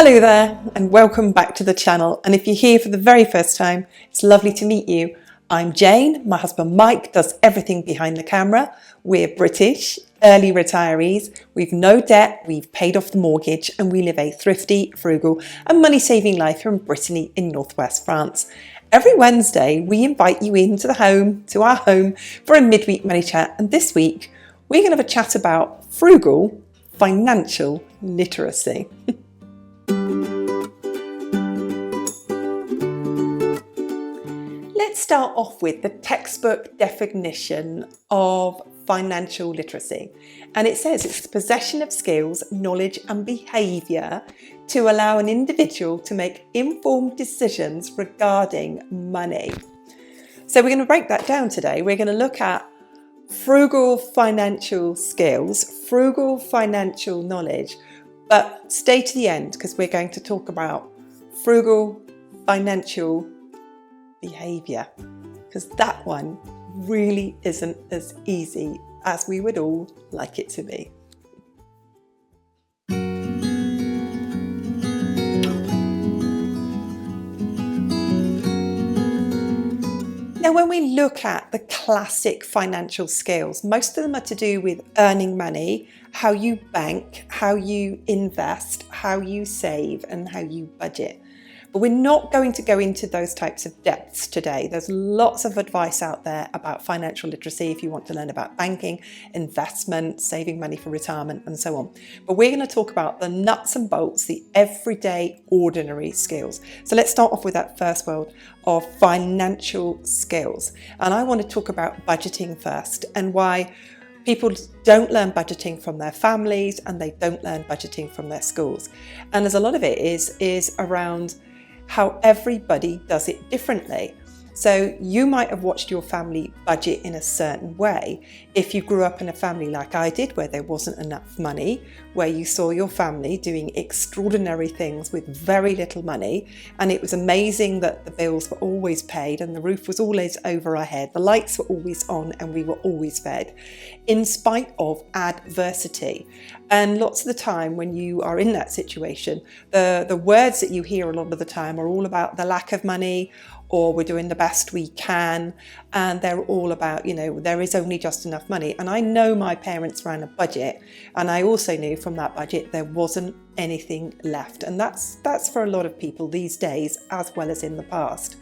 Hello there and welcome back to the channel, and if you're here for the very first time, it's lovely to meet you. I'm Jane, my husband Mike does everything behind the camera. We're British, early retirees, we've no debt, we've paid off the mortgage, and we live a thrifty, frugal and money-saving life here in Brittany in northwest France. Every Wednesday we invite you into to our home for a midweek money chat, and this week we're going to have a chat about frugal financial literacy. Let's start off with the textbook definition of financial literacy. And it says it's the possession of skills, knowledge and behaviour to allow an individual to make informed decisions regarding money. So we're going to break that down today. We're going to look at frugal financial skills, frugal financial knowledge, but stay to the end because we're going to talk about frugal financial behaviour, because that one really isn't as easy as we would all like it to be. Now, when we look at the classic financial skills, most of them are to do with earning money, how you bank, how you invest, how you save, and how you budget. But we're not going to go into those types of depths today. There's lots of advice out there about financial literacy if you want to learn about banking, investment, saving money for retirement, and so on. But we're going to talk about the nuts and bolts, the everyday, ordinary skills. So let's start off with that first world of financial skills. And I want to talk about budgeting first, and why people don't learn budgeting from their families and they don't learn budgeting from their schools. And there's a lot of it is around how everybody does it differently. So you might have watched your family budget in a certain way. If you grew up in a family like I did, where there wasn't enough money, where you saw your family doing extraordinary things with very little money, and it was amazing that the bills were always paid and the roof was always over our head, the lights were always on and we were always fed, in spite of adversity. And lots of the time when you are in that situation, the words that you hear a lot of the time are all about the lack of money, or we're doing the best we can, and they're all about, there is only just enough money. And I know my parents ran a budget, and I also knew from that budget there wasn't anything left. And that's for a lot of people these days as well as in the past.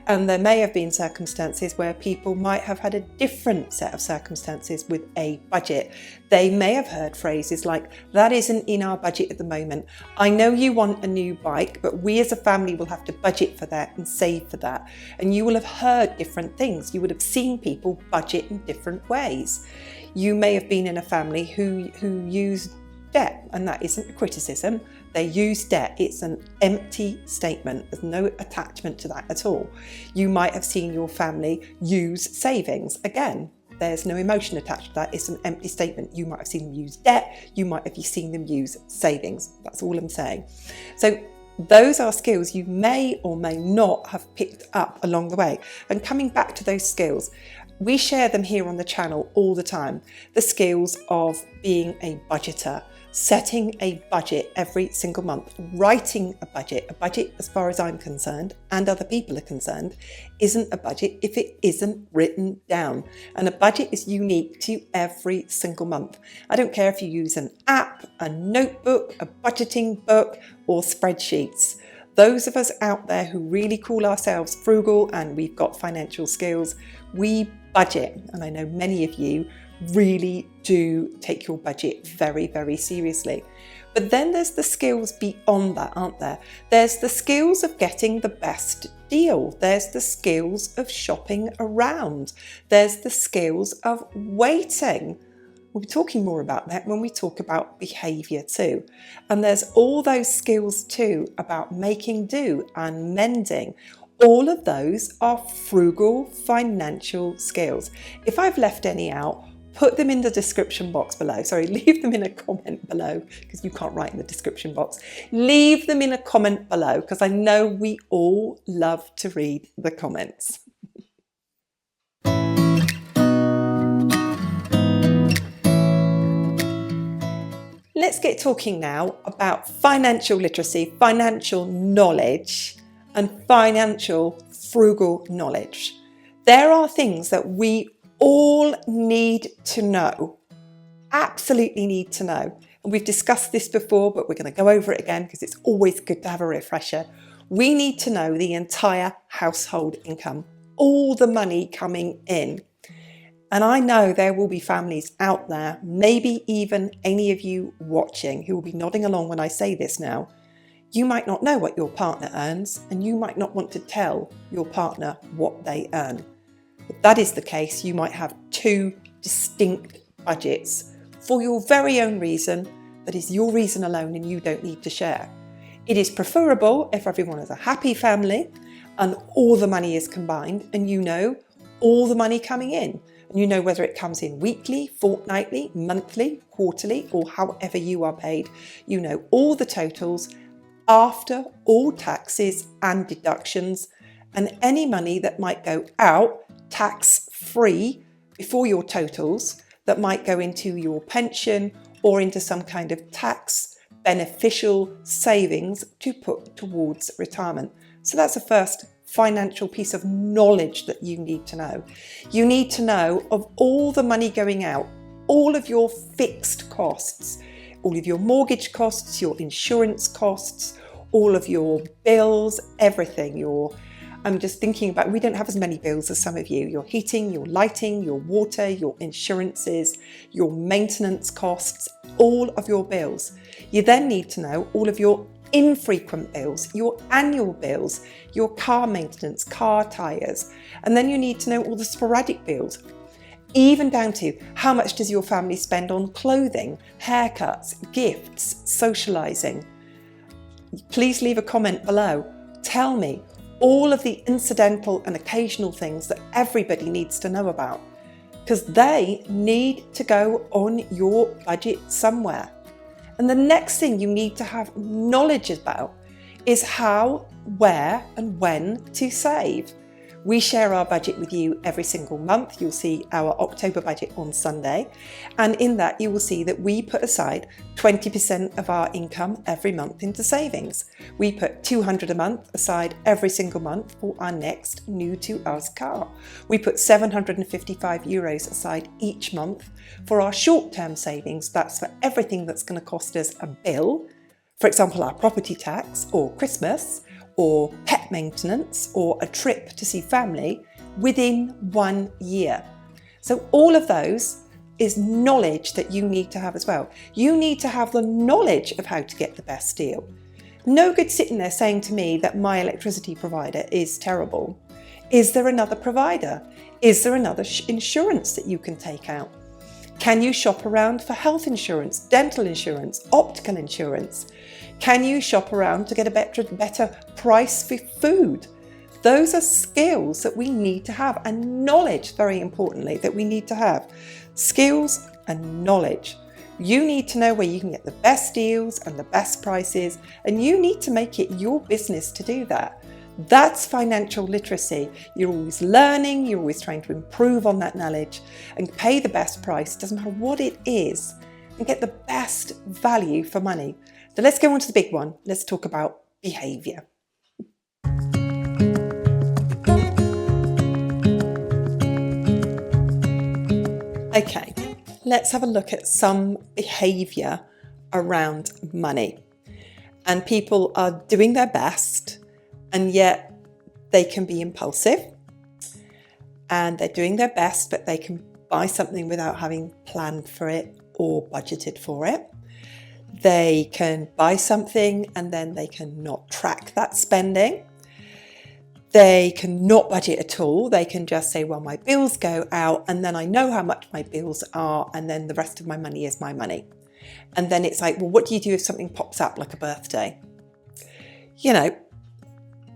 And there may have been circumstances where people might have had a different set of circumstances with a budget. They may have heard phrases like, that isn't in our budget at the moment. I know you want a new bike, but we as a family will have to budget for that and save for that. And you will have heard different things. You would have seen people budget in different ways. You may have been in a family who used debt, and that isn't a criticism. They use debt. It's an empty statement. There's no attachment to that at all. You might have seen your family use savings. Again, there's no emotion attached to that. It's an empty statement. You might have seen them use debt. You might have seen them use savings. That's all I'm saying. So those are skills you may or may not have picked up along the way. And coming back to those skills, we share them here on the channel all the time. The skills of being a budgeter, setting a budget every single month, writing a budget. A budget, as far as I'm concerned, and other people are concerned, isn't a budget if it isn't written down. And a budget is unique to every single month. I don't care if you use an app, a notebook, a budgeting book, or spreadsheets. Those of us out there who really call ourselves frugal and we've got financial skills, we budget. And I know many of you really do take your budget very, very seriously. But then there's the skills beyond that, aren't there? There's the skills of getting the best deal. There's the skills of shopping around. There's the skills of waiting. We'll be talking more about that when we talk about behaviour too. And there's all those skills too about making do and mending. All of those are frugal financial skills. If I've left any out, put them in the description box below. Sorry, leave them in a comment below, because you can't write in the description box. Leave them in a comment below, because I know we all love to read the comments. let's get talking now about financial literacy, financial knowledge, and financial frugal knowledge. There are things that we all need to know, absolutely need to know. And we've discussed this before, but we're going to go over it again because it's always good to have a refresher. We need to know the entire household income, all the money coming in. And I know there will be families out there, maybe even any of you watching who will be nodding along when I say this now. You might not know what your partner earns, and you might not want to tell your partner what they earn. If that is the case, you might have two distinct budgets for your very own reason, that is your reason alone, and you don't need to share. It is preferable if everyone is a happy family and all the money is combined, and you know all the money coming in. And you know whether it comes in weekly, fortnightly, monthly, quarterly, or however you are paid. You know all the totals after all taxes and deductions, and any money that might go out tax-free before your totals that might go into your pension or into some kind of tax beneficial savings to put towards retirement. So that's the first financial piece of knowledge that you need to know. You need to know of all the money going out, all of your fixed costs, all of your mortgage costs, your insurance costs, all of your bills, everything. I'm just thinking about, we don't have as many bills as some of you. Your heating, your lighting, your water, your insurances, your maintenance costs, all of your bills. You then need to know all of your infrequent bills, your annual bills, your car maintenance, car tyres, and then you need to know all the sporadic bills, even down to how much does your family spend on clothing, haircuts, gifts, socialising. Please leave a comment below. Tell me all of the incidental and occasional things that everybody needs to know about, because they need to go on your budget somewhere. And the next thing you need to have knowledge about is how, where, and when to save. We share our budget with you every single month. You'll see our October budget on Sunday. And in that, you will see that we put aside 20% of our income every month into savings. We put $200 a month aside every single month for our next new to us car. We put €755 aside each month for our short-term savings. That's for everything that's going to cost us a bill. For example, our property tax or Christmas, or pet maintenance, or a trip to see family within 1 year. So all of those is knowledge that you need to have as well. You need to have the knowledge of how to get the best deal. No good sitting there saying to me that my electricity provider is terrible. Is there another provider? Is there another insurance that you can take out? Can you shop around for health insurance, dental insurance, optical insurance? Can you shop around to get a better price for food? Those are skills that we need to have, and knowledge, very importantly, that we need to have. Skills and knowledge. You need to know where you can get the best deals and the best prices, and you need to make it your business to do that. That's financial literacy. You're always learning, you're always trying to improve on that knowledge and pay the best price, doesn't matter what it is, and get the best value for money. So let's go on to the big one. Let's talk about behaviour. Okay, let's have a look at some behaviour around money. And people are doing their best, and yet they can be impulsive. And they're doing their best, but they can buy something without having planned for it or budgeted for it. They can buy something and then they can not track that spending. They can not budget at all. They can just say, well, my bills go out and then I know how much my bills are, and then the rest of my money is my money. And then it's like, well, what do you do if something pops up like a birthday? You know,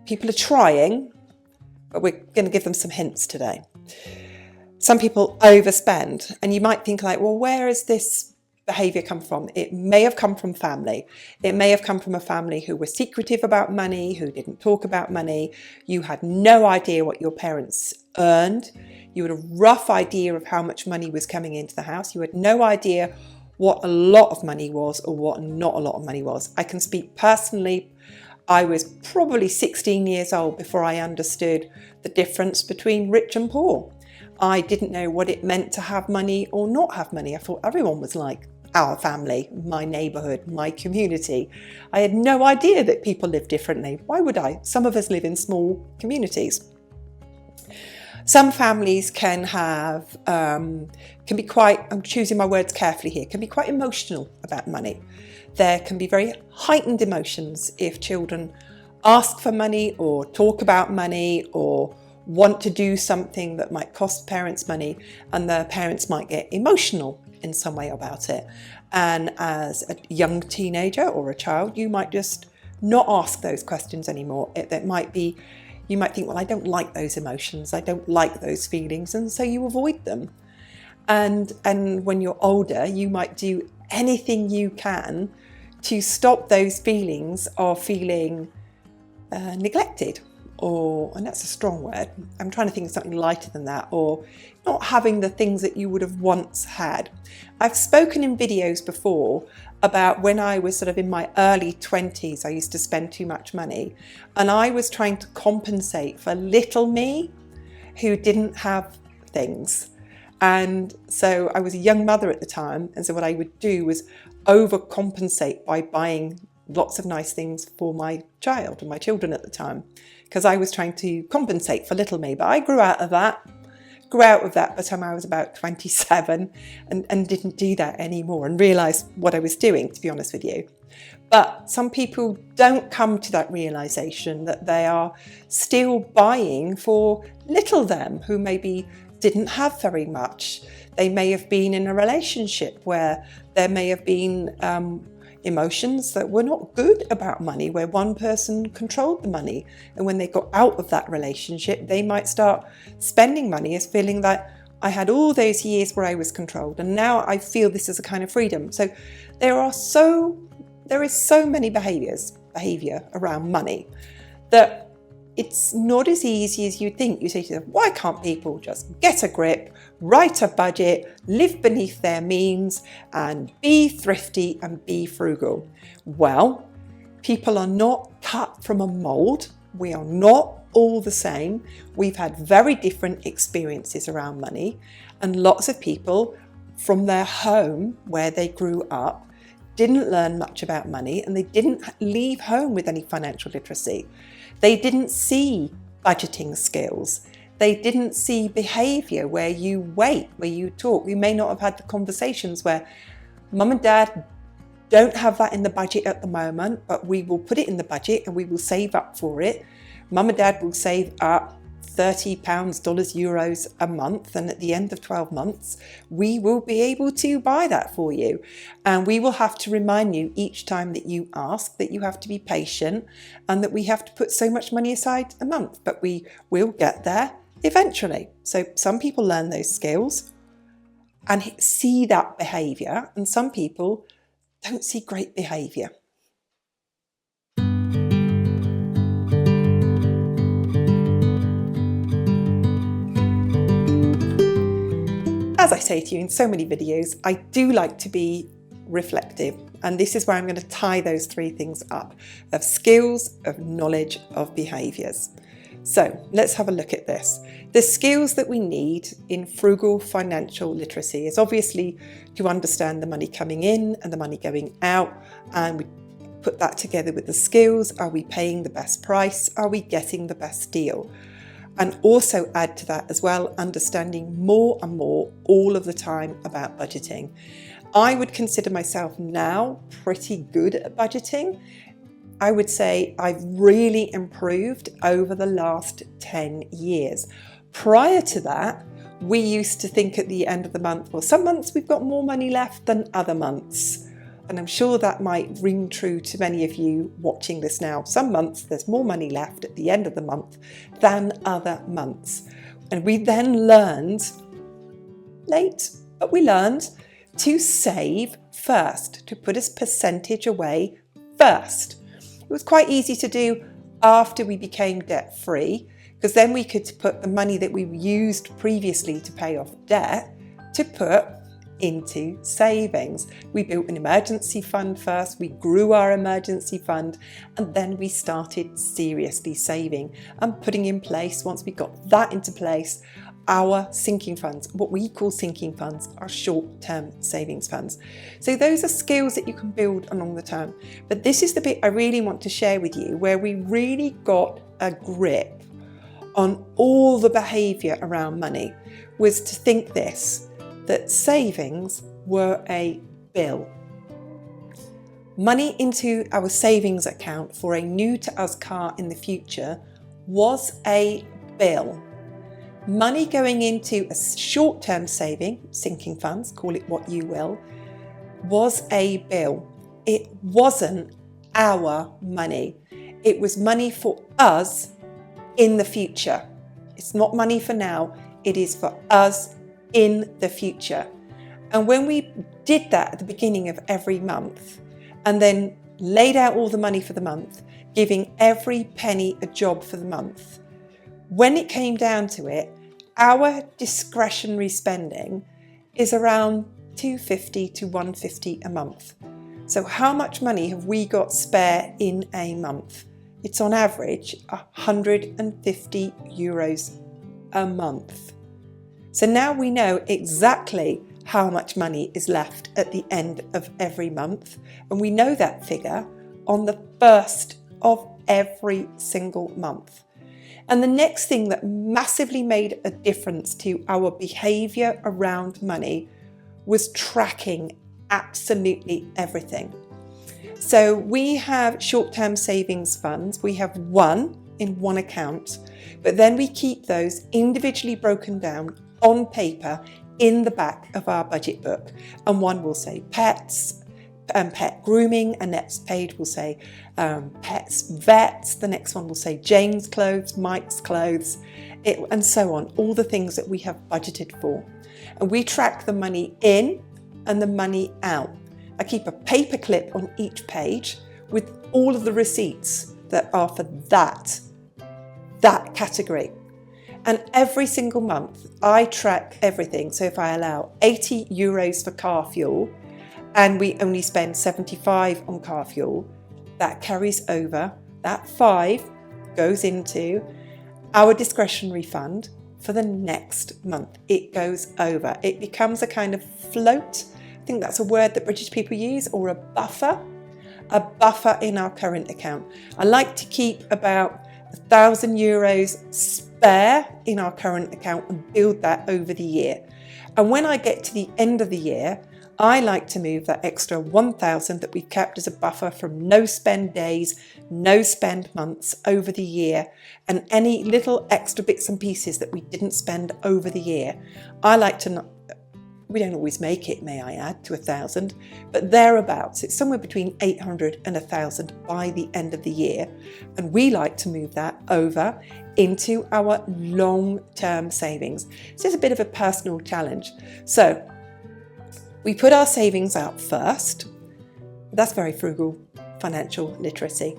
people are trying, but we're going to give them some hints today. Some people overspend, and you might think like, well, where is this behaviour come from? It may have come from family. It may have come from a family who were secretive about money, who didn't talk about money. You had no idea what your parents earned. You had a rough idea of how much money was coming into the house. You had no idea what a lot of money was or what not a lot of money was. I can speak personally. I was probably 16 years old before I understood the difference between rich and poor. I didn't know what it meant to have money or not have money. I thought everyone was like our family, my neighbourhood, my community. I had no idea that people live differently. Why would I? Some of us live in small communities. Some families can be quite, I'm choosing my words carefully here, can be quite emotional about money. There can be very heightened emotions if children ask for money or talk about money or want to do something that might cost parents money, and the parents might get emotional in some way about it. And as a young teenager or a child, you might just not ask those questions anymore. You might think, well, I don't like those emotions, I don't like those feelings, and so you avoid them. And when you're older, you might do anything you can to stop those feelings of feeling neglected, and that's a strong word, I'm trying to think of something lighter than that, or not having the things that you would have once had. I've spoken in videos before about when I was sort of in my early 20s, I used to spend too much money, and I was trying to compensate for little me who didn't have things. And so I was a young mother at the time, and so what I would do was overcompensate by buying lots of nice things for my child and my children at the time, because I was trying to compensate for little me. But I grew out of that by the time I was about 27 and didn't do that anymore and realised what I was doing, to be honest with you. But some people don't come to that realisation that they are still buying for little them who maybe didn't have very much. They may have been in a relationship where there may have been emotions that were not good about money, where one person controlled the money, and when they got out of that relationship, they might start spending money as feeling that I had all those years where I was controlled, and now I feel this is a kind of freedom. So there is so many behaviour around money that it's not as easy as you'd think. You say to them, why can't people just get a grip, write a budget, live beneath their means, and be thrifty and be frugal? Well, people are not cut from a mould. We are not all the same. We've had very different experiences around money, and lots of people from their home where they grew up didn't learn much about money, and they didn't leave home with any financial literacy. They didn't see budgeting skills. They didn't see behaviour where you wait, where you talk. You may not have had the conversations where mum and dad don't have that in the budget at the moment, but we will put it in the budget and we will save up for it. Mum and dad will save up £30, dollars, euros a month, and at the end of 12 months we will be able to buy that for you, and we will have to remind you each time that you ask that you have to be patient and that we have to put so much money aside a month, but we will get there eventually. So some people learn those skills and see that behaviour, and some people don't see great behaviour. As I say to you in so many videos, I do like to be reflective, and this is where I'm going to tie those three things up: of skills, of knowledge, of behaviours. So let's have a look at this. The skills that we need in frugal financial literacy is obviously to understand the money coming in and the money going out, and we put that together with the skills. Are we paying the best price? Are we getting the best deal? And also add to that as well, understanding more and more all of the time about budgeting. I would consider myself now pretty good at budgeting. I would say I've really improved over the last 10 years. Prior to that, we used to think at the end of the month, well, some months we've got more money left than other months. And I'm sure that might ring true to many of you watching this now. Some months there's more money left at the end of the month than other months. And we then learned, late, but we learned to save first, to put a percentage away first. It was quite easy to do after we became debt free, because then we could put the money that we used previously to pay off debt to put into savings. We built an emergency fund first, we grew our emergency fund, and then we started seriously saving and putting in place, once we got that into place, our sinking funds. What we call sinking funds are short-term savings funds. So those are skills that you can build along the term. But this is the bit I really want to share with you, where we really got a grip on all the behaviour around money, was to think this, that savings were a bill. Money into our savings account for a new to us car in the future was a bill. Money going into a short-term saving, sinking funds, call it what you will, was a bill. It wasn't our money. It was money for us in the future. It's not money for now, it is for us in the future. And when we did that at the beginning of every month, and then laid out all the money for the month, giving every penny a job for the month, when it came down to it, our discretionary spending is around $250 to $150 a month. So how much money have we got spare in a month? It's on average €150 a month. So now we know exactly how much money is left at the end of every month, and we know that figure on the first of every single month. And the next thing that massively made a difference to our behaviour around money was tracking absolutely everything. So we have short-term savings funds. We have one in one account, but then we keep those individually broken down on paper in the back of our budget book. And one will say pets and pet grooming, and next page will say pets, vets, the next one will say Jane's clothes, Mike's clothes, and so on, all the things that we have budgeted for. And we track the money in and the money out. I keep a paper clip on each page with all of the receipts that are for that category. And every single month I track everything. So if I allow €80 for car fuel and we only spend 75 on car fuel, that carries over, that 5 goes into our discretionary fund for the next month. It goes over. It becomes a kind of float. I think that's a word that British people use, or a buffer in our current account. I like to keep about €1,000 spare in our current account and build that over the year. And when I get to the end of the year, I like to move that extra 1,000 that we've kept as a buffer from no spend days, no spend months over the year, and any little extra bits and pieces that we didn't spend over the year. I like to we don't always make it, may I add, to 1,000, but thereabouts. It's somewhere between 800 and 1,000 by the end of the year. And we like to move that over into our long-term savings. So it's a bit of a personal challenge. So we put our savings out first. That's very frugal financial literacy.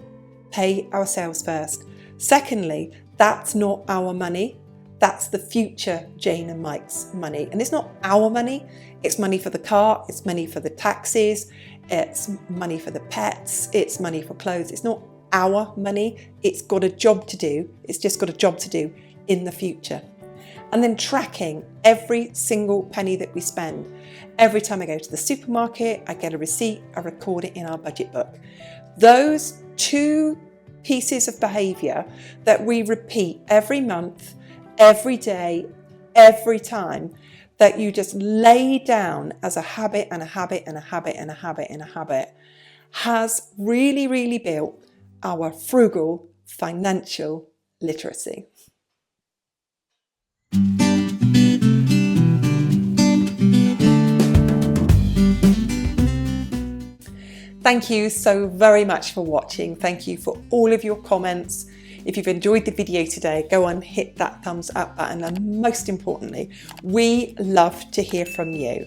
Pay ourselves first. Secondly, that's not our money. That's the future Jane and Mike's money. And it's not our money. It's money for the car. It's money for the taxis. It's money for the pets. It's money for clothes. It's not our money. It's got a job to do. It's just got a job to do in the future. And then tracking every single penny that we spend. Every time I go to the supermarket, I get a receipt, I record it in our budget book. Those two pieces of behaviour that we repeat every month, every day, every time, that you just lay down as a habit and a habit and a habit and a habit and a habit, has really, really built our frugal financial literacy. Thank you so very much for watching. Thank you for all of your comments. If you've enjoyed the video today, go on, hit that thumbs up button. And most importantly, we love to hear from you.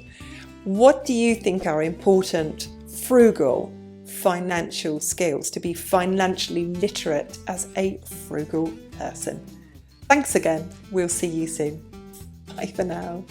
What do you think are important, frugal financial skills to be financially literate as a frugal person? Thanks again. We'll see you soon. Bye for now.